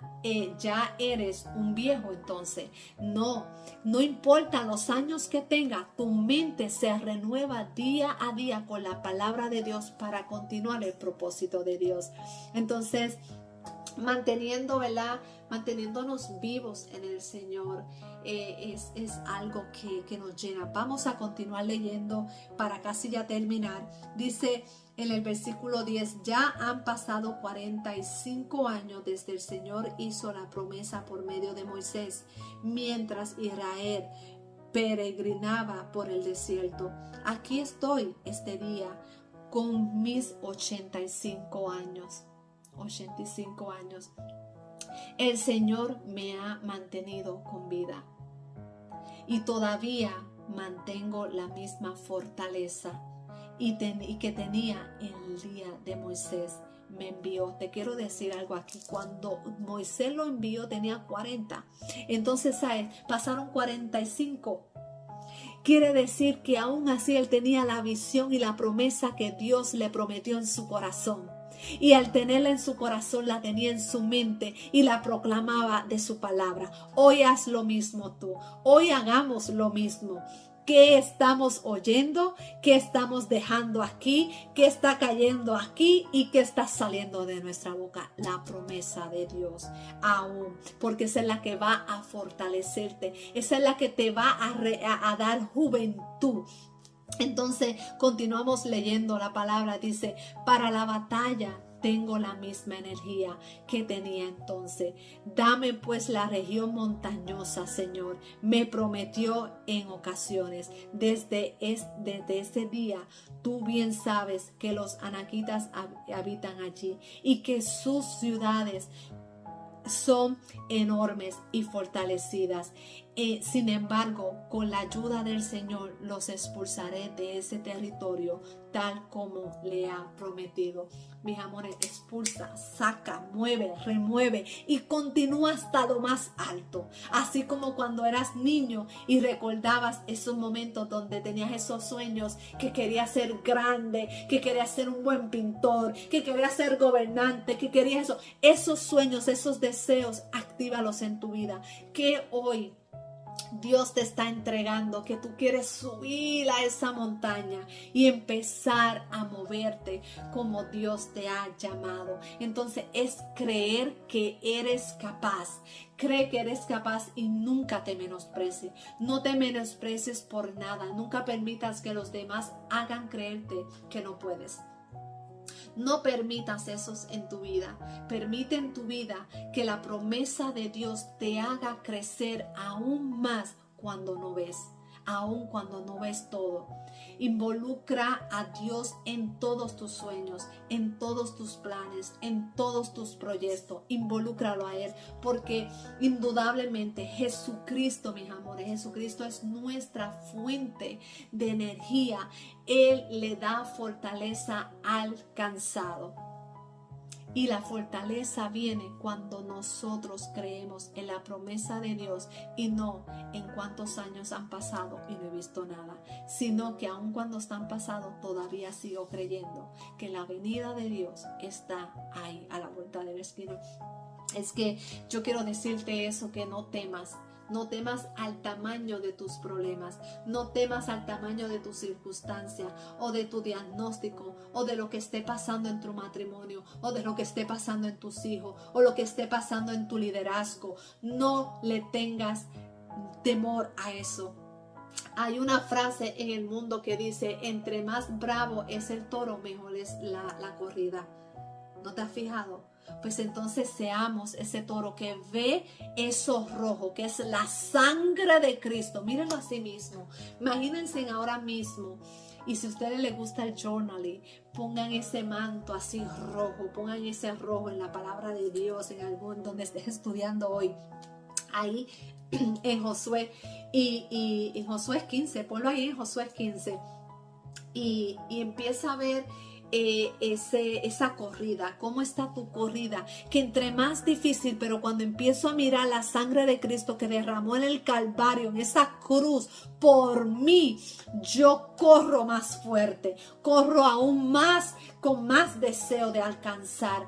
eres un viejo entonces. No importa los años que tenga, tu mente se renueva día a día con la palabra de Dios para continuar el propósito de Dios. Entonces, manteniéndonos vivos en el Señor es algo que nos llena. Vamos a continuar leyendo para casi ya terminar. Dice en el versículo 10: ya han pasado 45 años desde el Señor hizo la promesa por medio de Moisés, mientras Israel peregrinaba por el desierto. Aquí estoy este día con mis 85 años. 85 años. El Señor me ha mantenido con vida y todavía mantengo la misma fortaleza y que tenía en el día de Moisés. Me envió. Te quiero decir algo aquí. Cuando Moisés lo envió tenía 40. Entonces, ¿sabes? Pasaron 45. Quiere decir que aún así él tenía la visión y la promesa que Dios le prometió en su corazón. Y al tenerla en su corazón, la tenía en su mente y la proclamaba de su palabra. Hoy haz lo mismo tú. Hoy hagamos lo mismo. ¿Qué estamos oyendo? ¿Qué estamos dejando aquí? ¿Qué está cayendo aquí? ¿Y qué está saliendo de nuestra boca? La promesa de Dios aún. Porque esa es la que va a fortalecerte. Esa es la que te va a dar juventud. Entonces continuamos leyendo la palabra. Dice: para la batalla tengo la misma energía que tenía entonces. Dame pues la región montañosa, Señor. Me prometió en ocasiones. Desde ese día, tú bien sabes que los anaquitas habitan allí y que sus ciudades son enormes y fortalecidas. Sin embargo, con la ayuda del Señor los expulsaré de ese territorio tal como le ha prometido. Mis amores, expulsa, saca, mueve, remueve y continúa hasta lo más alto. Así como cuando eras niño y recordabas esos momentos donde tenías esos sueños que querías ser grande, que querías ser un buen pintor, que querías ser gobernante, que querías eso. Esos sueños, esos deseos, actívalos en tu vida. Que hoy Dios te está entregando, que tú quieres subir a esa montaña y empezar a moverte como Dios te ha llamado. Entonces es creer que eres capaz. Cree que eres capaz y nunca te menosprecies. No te menosprecies por nada. Nunca permitas que los demás hagan creerte que no puedes. No permitas eso en tu vida. Permite en tu vida que la promesa de Dios te haga crecer aún más cuando no ves. Aún cuando no ves todo. Involucra a Dios en todos tus sueños, en todos tus planes, en todos tus proyectos. Involúcralo a Él, porque indudablemente Jesucristo, mis amores, Jesucristo es nuestra fuente de energía. Él le da fortaleza al cansado. Y la fortaleza viene cuando nosotros creemos en la promesa de Dios y no en cuántos años han pasado y no he visto nada, sino que aun cuando están pasados todavía sigo creyendo que la venida de Dios está ahí a la vuelta de la esquina. Es que yo quiero decirte eso, que no temas. No temas al tamaño de tus problemas, no temas al tamaño de tu circunstancia o de tu diagnóstico o de lo que esté pasando en tu matrimonio o de lo que esté pasando en tus hijos o lo que esté pasando en tu liderazgo. No le tengas temor a eso. Hay una frase en el mundo que dice: entre más bravo es el toro, mejor es la corrida. ¿No te has fijado? Pues entonces seamos ese toro que ve eso rojo, que es la sangre de Cristo. Mírenlo a sí mismo. Imagínense ahora mismo. Y si a ustedes les gusta el journaling, pongan ese manto así rojo, pongan ese rojo en la palabra de Dios, en algún donde estés estudiando hoy. Ahí en Josué y en Josué 15, ponlo ahí en Josué 15 y empieza a ver esa corrida, cómo está tu corrida, que entre más difícil, pero cuando empiezo a mirar la sangre de Cristo que derramó en el Calvario, en esa cruz, por mí, yo corro más fuerte, corro aún más, con más deseo de alcanzar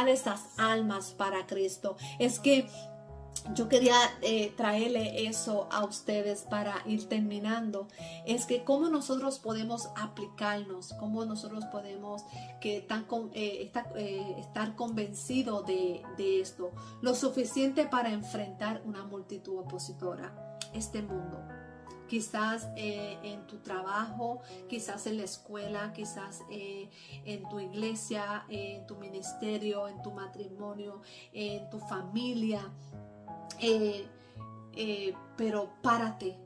esas almas para Cristo. Es que yo quería traerle eso a ustedes para ir terminando. Es que cómo nosotros podemos aplicarnos, cómo nosotros podemos estar convencidos de esto. Lo suficiente para enfrentar una multitud opositora. Este mundo. Quizás en tu trabajo, quizás en la escuela, quizás en tu iglesia, en tu ministerio, en tu matrimonio, en tu familia. Pero párate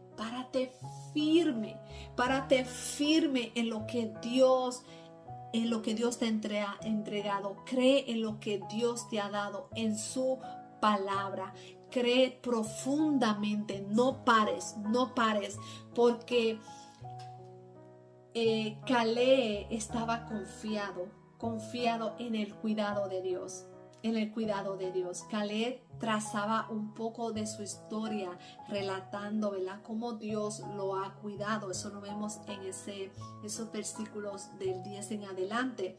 firme en lo que Dios te ha entregado. Cree en lo que Dios te ha dado, en su palabra. Cree profundamente, no pares, porque Caleb estaba confiado en el cuidado de Dios. Caleb trazaba un poco de su historia, relatando, ¿verdad?, cómo Dios lo ha cuidado. Eso lo vemos en esos versículos del 10 en adelante.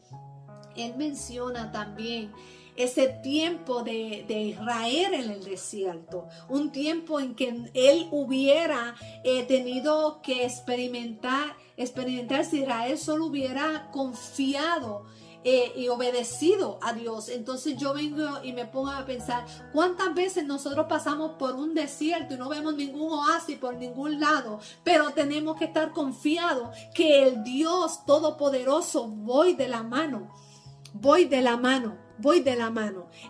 Él menciona también ese tiempo de Israel en el desierto, un tiempo en que él hubiera tenido que experimentar si Israel solo hubiera confiado y obedecido a Dios. Entonces yo vengo y me pongo a pensar, ¿cuántas veces nosotros pasamos por un desierto y no vemos ningún oasis por ningún lado? Pero tenemos que estar confiados que el Dios Todopoderoso voy de la mano.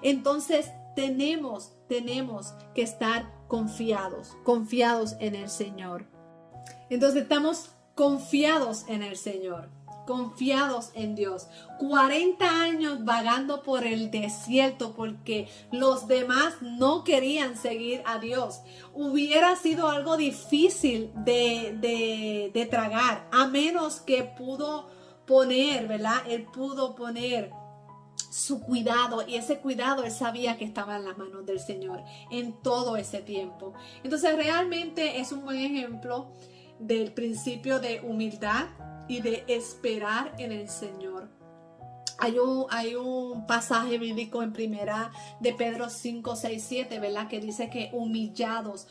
Entonces tenemos que estar confiados en el Señor. Entonces estamos confiados en el Señor, confiados en Dios. 40 años vagando por el desierto porque los demás no querían seguir a Dios. Hubiera sido algo difícil de tragar, a menos que pudo poner, ¿verdad? Él pudo poner su cuidado, y ese cuidado él sabía que estaba en las manos del Señor en todo ese tiempo. Entonces realmente es un buen ejemplo del principio de humildad y de esperar en el Señor. Hay un pasaje bíblico en primera de Pedro 5, 6, 7, ¿verdad?, que dice que humillados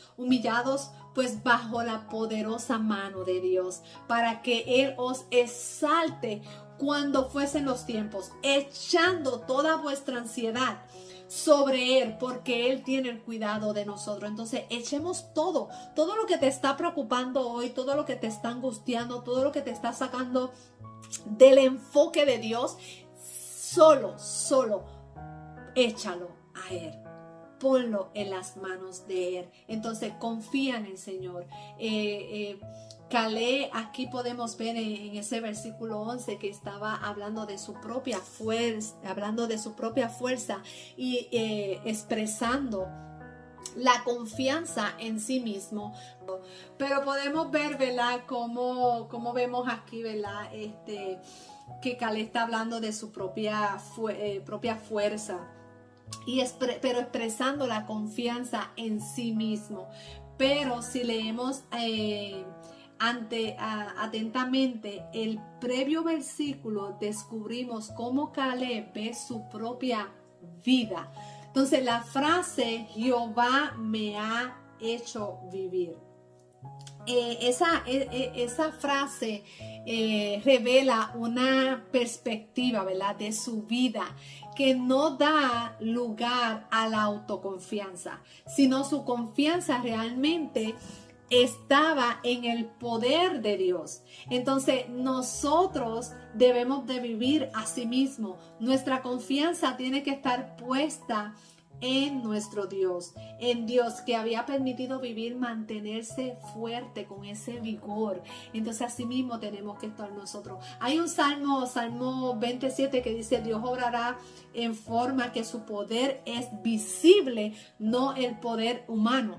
pues bajo la poderosa mano de Dios, para que Él os exalte cuando fuesen los tiempos, echando toda vuestra ansiedad sobre Él, porque Él tiene el cuidado de nosotros. Entonces echemos todo lo que te está preocupando hoy, todo lo que te está angustiando, todo lo que te está sacando del enfoque de Dios, solo échalo a Él. Ponlo en las manos de Él. Entonces confía en el Señor. Caleb, aquí podemos ver en ese versículo 11 que estaba hablando de su propia fuerza, y expresando la confianza en sí mismo. Pero podemos ver, ¿verdad?, como vemos aquí, ¿verdad?, que Caleb está hablando de su propia fuerza, pero expresando la confianza en sí mismo. Pero si leemos atentamente el previo versículo, descubrimos cómo Caleb ve su propia vida. Entonces la frase Jehová me ha hecho vivir, esa frase revela una perspectiva, ¿verdad?, de su vida, que no da lugar a la autoconfianza, sino su confianza realmente estaba en el poder de Dios. Entonces nosotros debemos de vivir así mismo. Nuestra confianza tiene que estar puesta en nuestro Dios, en Dios que había permitido vivir, mantenerse fuerte con ese vigor. Entonces así mismo tenemos que estar nosotros. Hay un Salmo 27 que dice: Dios obrará en forma que su poder es visible, no el poder humano.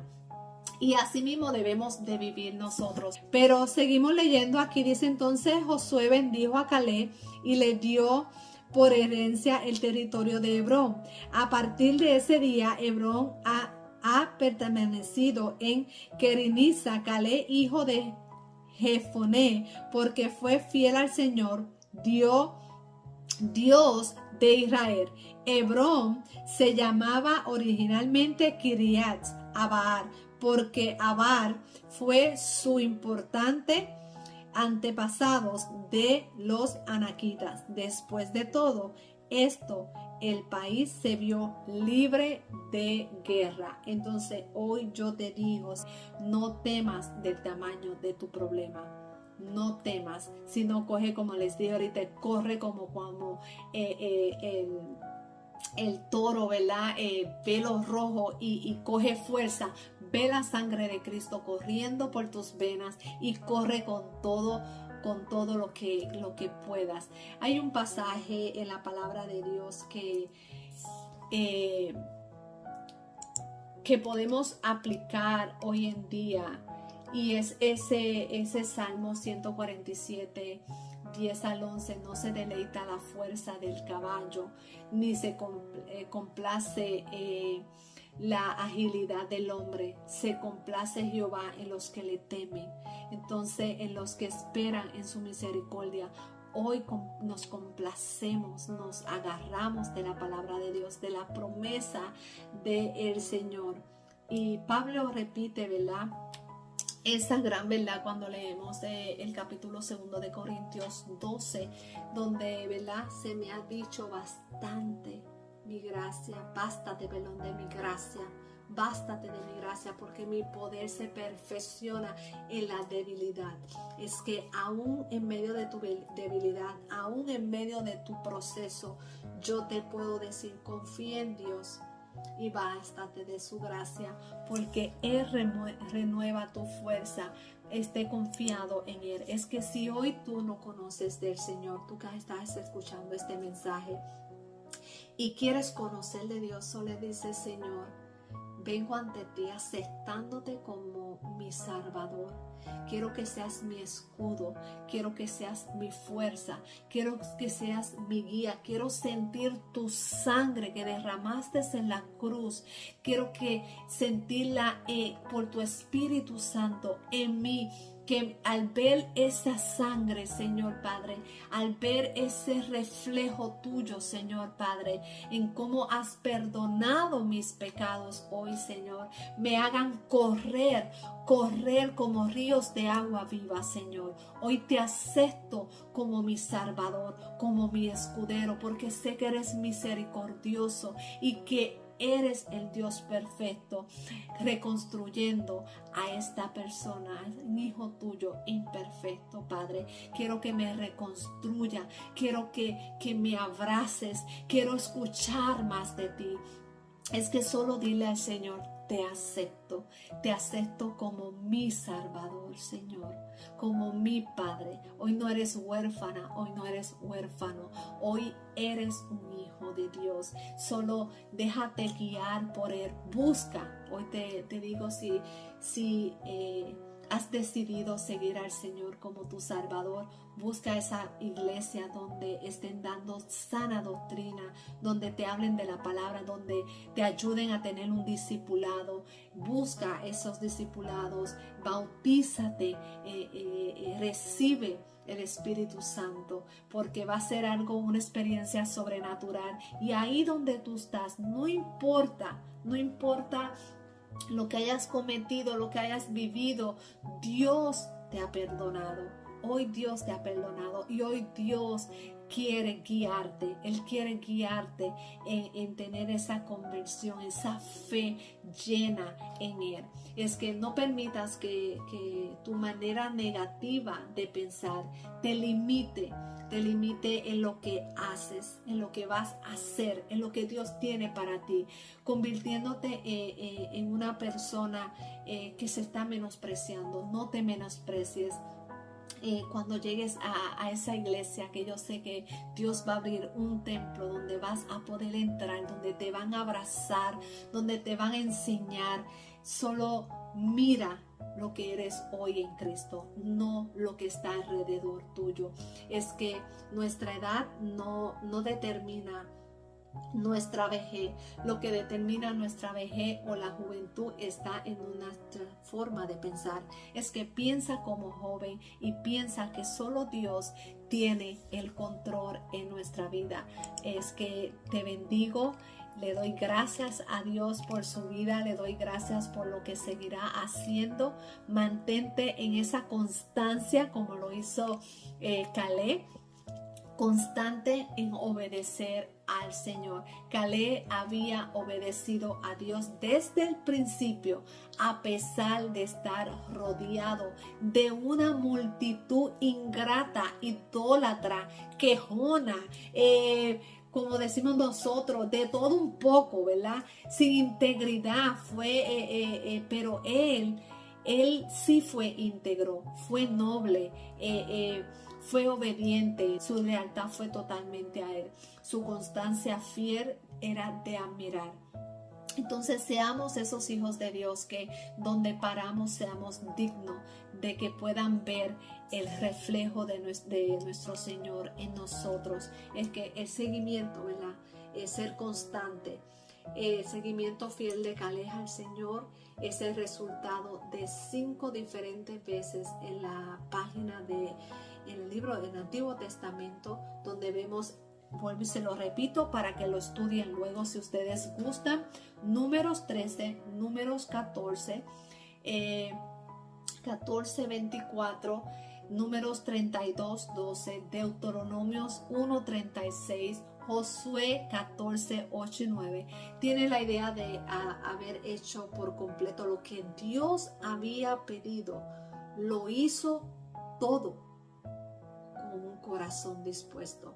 Y así mismo debemos de vivir nosotros. Pero seguimos leyendo aquí, dice: entonces Josué bendijo a Caleb y le dio por herencia el territorio de Hebrón. A partir de ese día, Hebrón ha permanecido en Queriniza. Caleb, hijo de Jefoné, porque fue fiel al Señor, Dios de Israel. Hebrón se llamaba originalmente Kiriat Abar, porque Abar fue su importante antepasados de los anaquitas. Después de todo esto, el país se vio libre de guerra. Entonces hoy yo te digo, no temas del tamaño de tu problema. No temas, sino coge, como les dije ahorita, corre como el toro, ¿verdad? Pelo rojo y coge fuerza. Ve la sangre de Cristo corriendo por tus venas y corre con todo lo que puedas. Hay un pasaje en la palabra de Dios que podemos aplicar hoy en día, y es ese Salmo 147, 10 al 11. No se deleita la fuerza del caballo, ni se complace la agilidad del hombre. Se complace Jehová en los que le temen, entonces en los que esperan en su misericordia. Hoy nos complacemos, nos agarramos de la palabra de Dios, de la promesa del Señor. Y Pablo repite, ¿verdad?, esa gran verdad cuando leemos el capítulo 2 de Corintios 12, donde, ¿verdad?, se me ha dicho bastante mi gracia, bástate, perdón, de mi gracia, bástate de mi gracia, porque mi poder se perfecciona en la debilidad. Es que aún en medio de tu debilidad, aún en medio de tu proceso, yo te puedo decir: confía en Dios y bástate de su gracia, porque Él renueva tu fuerza. Esté confiado en Él. Es que si hoy tú no conoces del Señor, tú que estás escuchando este mensaje y quieres conocer de Dios, solo le dices: Señor, vengo ante ti aceptándote como mi Salvador. Quiero que seas mi escudo, quiero que seas mi fuerza, quiero que seas mi guía, quiero sentir tu sangre que derramaste en la cruz, quiero que sentirla por tu Espíritu Santo en mí. Que al ver esa sangre, Señor Padre, al ver ese reflejo tuyo, Señor Padre, en cómo has perdonado mis pecados hoy, Señor, me hagan correr como ríos de agua viva, Señor. Hoy te acepto como mi Salvador, como mi escudero, porque sé que eres misericordioso y que eres el Dios perfecto, reconstruyendo a esta persona, un hijo tuyo imperfecto, Padre. Quiero que me reconstruya, quiero que me abraces, quiero escuchar más de ti. Es que solo dile al Señor: te acepto como mi Salvador, Señor, como mi Padre. Hoy no eres huérfana, hoy no eres huérfano, hoy eres un hijo de Dios. Solo déjate guiar por Él. Busca, hoy te digo, si has decidido seguir al Señor como tu Salvador, busca esa iglesia donde estén dando sana doctrina, donde te hablen de la palabra, donde te ayuden a tener un discipulado. Busca esos discipulados, bautízate, recibe el Espíritu Santo, porque va a ser una experiencia sobrenatural. Y ahí donde tú estás, no importa lo que hayas cometido, lo que hayas vivido, Dios te ha perdonado. Hoy Dios te ha perdonado y hoy Dios quiere guiarte. Él quiere guiarte en tener esa conversión, esa fe llena en Él. Es que no permitas que tu manera negativa de pensar te limite en lo que haces, en lo que vas a hacer, en lo que Dios tiene para ti, convirtiéndote en una persona que se está menospreciando. No te menosprecies. Cuando llegues a esa iglesia, que yo sé que Dios va a abrir un templo donde vas a poder entrar, donde te van a abrazar, donde te van a enseñar. Solo mira lo que eres hoy en Cristo, no lo que está alrededor tuyo. Es que nuestra edad no determina nuestra vejez. Lo que determina nuestra vejez o la juventud está en nuestra forma de pensar. Es que piensa como joven y piensa que solo Dios tiene el control en nuestra vida. Es que te bendigo. Le doy gracias a Dios por su vida, le doy gracias por lo que seguirá haciendo. Mantente en esa constancia como lo hizo Caleb, constante en obedecer al Señor. Caleb había obedecido a Dios desde el principio, a pesar de estar rodeado de una multitud ingrata, idólatra, quejona, como decimos nosotros, de todo un poco, ¿verdad? Sin integridad pero él sí fue íntegro, fue noble, fue obediente, su lealtad fue totalmente a Él, su constancia fiel era de admirar. Entonces seamos esos hijos de Dios que donde paramos seamos dignos de que puedan ver el reflejo de nuestro Señor en nosotros. Es que el seguimiento, ¿verdad? Es ser constante. El seguimiento fiel de Caleb al Señor es el resultado de 5 diferentes veces en la página en el libro del Antiguo Testamento, donde vemos, vuelvo y se lo repito para que lo estudien luego si ustedes gustan, Números 13, Números 14, 24, Números 32, 12, Deuteronomios 1, 36, Josué 14, 8 y 9. Tiene la idea de haber hecho por completo lo que Dios había pedido. Lo hizo todo con un corazón dispuesto.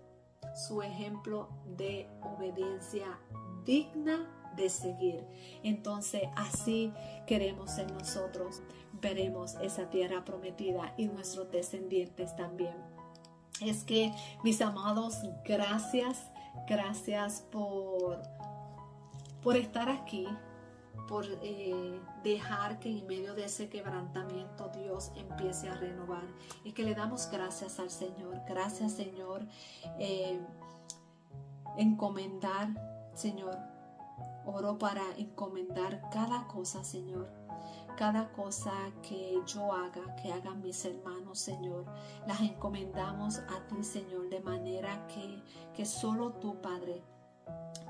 Su ejemplo de obediencia digna de seguir. Entonces así queremos ser nosotros. Veremos esa tierra prometida y nuestros descendientes también. Es que, mis amados, gracias por estar aquí, por dejar que en medio de ese quebrantamiento Dios empiece a renovar. Y que le damos gracias al Señor. Gracias, Señor. Encomendar, Señor. Oro para encomendar cada cosa, Señor. Cada cosa que yo haga, que hagan mis hermanos, Señor, las encomendamos a ti, Señor, de manera que solo tú, Padre,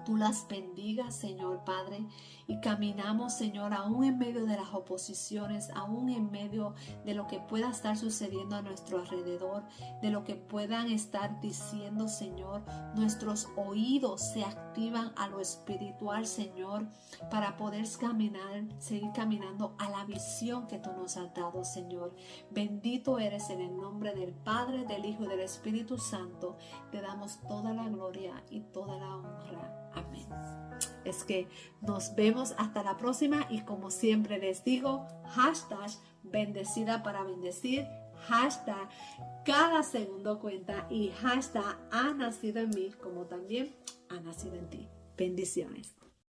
tú las bendigas, Señor Padre, y caminamos, Señor, aún en medio de las oposiciones, aún en medio de lo que pueda estar sucediendo a nuestro alrededor, de lo que puedan estar diciendo, Señor. Nuestros oídos se activan a lo espiritual, Señor, para poder seguir caminando a la visión que tú nos has dado, Señor. Bendito eres en el nombre del Padre, del Hijo y del Espíritu Santo. Te damos toda la gloria y toda la honra. Amén. Es que nos vemos hasta la próxima y como siempre les digo, hashtag bendecida para bendecir, hashtag cada segundo cuenta y hashtag ha nacido en mí como también ha nacido en ti. Bendiciones.